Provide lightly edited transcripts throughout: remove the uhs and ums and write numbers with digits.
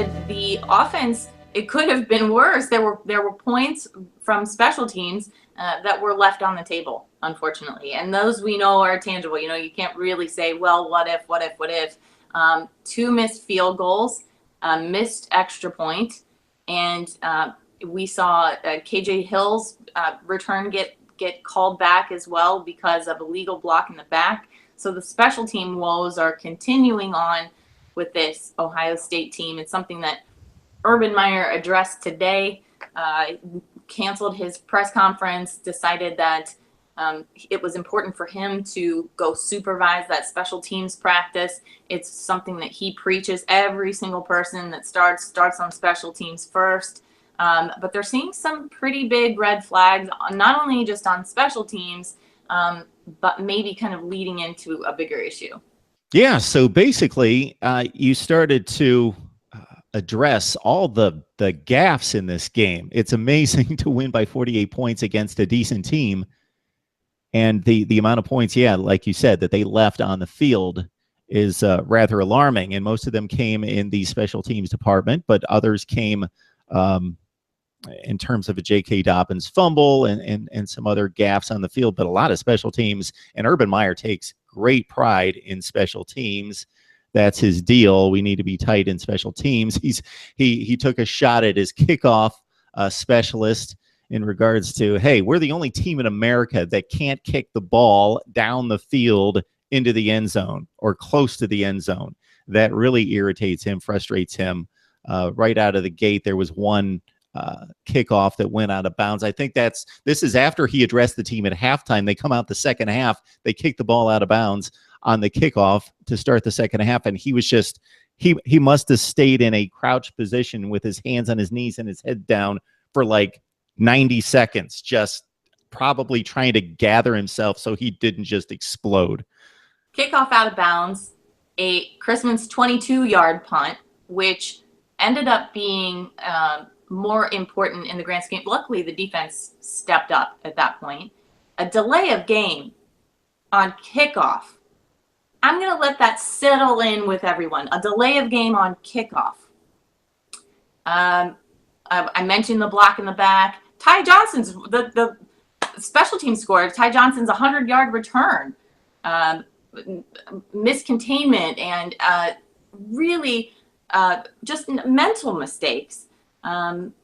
granted, the offense, it could have been worse. There were points from special teams that were left on the table, unfortunately. And those we know are tangible. You know, you can't really say, well, what if. Two missed field goals, missed extra point, and we saw KJ Hill's return get called back as well because of a legal block in the back. So the special team woes are continuing on with this Ohio State team. It's something that Urban Meyer addressed today, canceled his press conference, decided that it was important for him to go supervise that special teams practice. It's something that he preaches. Every single person that starts on special teams first. But they're seeing some pretty big red flags, not only just on special teams, but maybe kind of leading into a bigger issue. Yeah, so basically, you started to address all the gaffes in this game. It's amazing to win by 48 points against a decent team. And the amount of points, yeah, like you said, that they left on the field is rather alarming. And most of them came in the special teams department, but others came in terms of a J.K. Dobbins fumble and some other gaffes on the field. But a lot of special teams, and Urban Meyer takes great pride in special teams. That's his deal. We need to be tight in special teams. He took a shot at his kickoff specialist in regards to, hey, we're the only team in America that can't kick the ball down the field into the end zone or close to the end zone. That really irritates him, frustrates him. Right out of the gate, there was one kickoff that went out of bounds. I think this is after he addressed the team at halftime. They come out the second half. They kick the ball out of bounds on the kickoff to start the second half. And he was just, he must have stayed in a crouched position with his hands on his knees and his head down for like 90 seconds, just probably trying to gather himself so he didn't just explode. Kickoff out of bounds, a Chrisman's 22-yard punt, which ended up being more important in the grand scheme. Luckily, the defense stepped up at that point. A delay of game on kickoff. I'm going to let that settle in with everyone. A delay of game on kickoff. I mentioned the block in the back. Ty Johnson's, the special team scored. Ty Johnson's 100-yard return. Miscontainment and really just mental mistakes.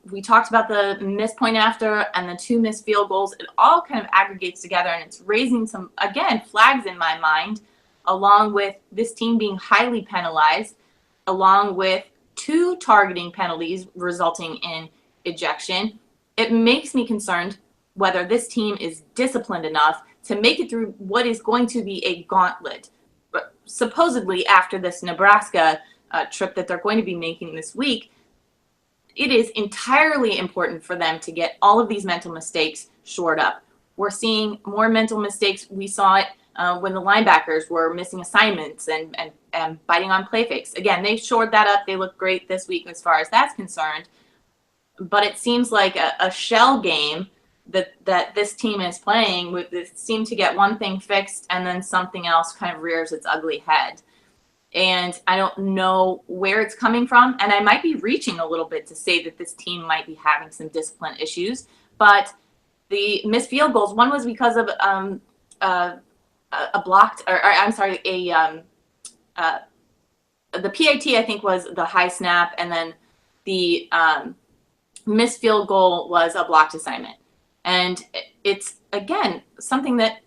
We talked about the missed point after and the two missed field goals. It all kind of aggregates together, and it's raising some, again, flags in my mind, along with this team being highly penalized, along with 2 targeting penalties resulting in ejection. It makes me concerned whether this team is disciplined enough to make it through what is going to be a gauntlet. But supposedly after this Nebraska trip that they're going to be making this week, it is entirely important for them to get all of these mental mistakes shored up. We're seeing more mental mistakes. We saw it when the linebackers were missing assignments and biting on play fakes. Again, they shored that up. They look great this week as far as that's concerned. But it seems like a shell game that this team is playing. It seemed to get one thing fixed and then something else kind of rears its ugly head. And I don't know where it's coming from. And I might be reaching a little bit to say that this team might be having some discipline issues. But the missed field goals, one was because of a blocked, or I'm sorry, the PAT, I think, was the high snap. And then the missed field goal was a blocked assignment. And it's, again, something that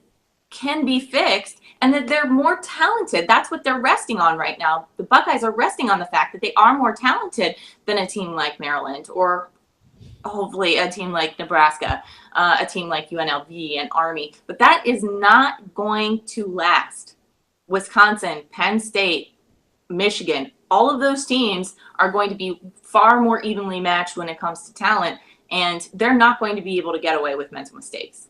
can be fixed, and that they're more talented. That's what they're resting on right now. The Buckeyes are resting on the fact that they are more talented than a team like Maryland, or hopefully a team like Nebraska, a team like UNLV and Army. But that is not going to last. Wisconsin, Penn State, Michigan, all of those teams are going to be far more evenly matched when it comes to talent, and they're not going to be able to get away with mental mistakes.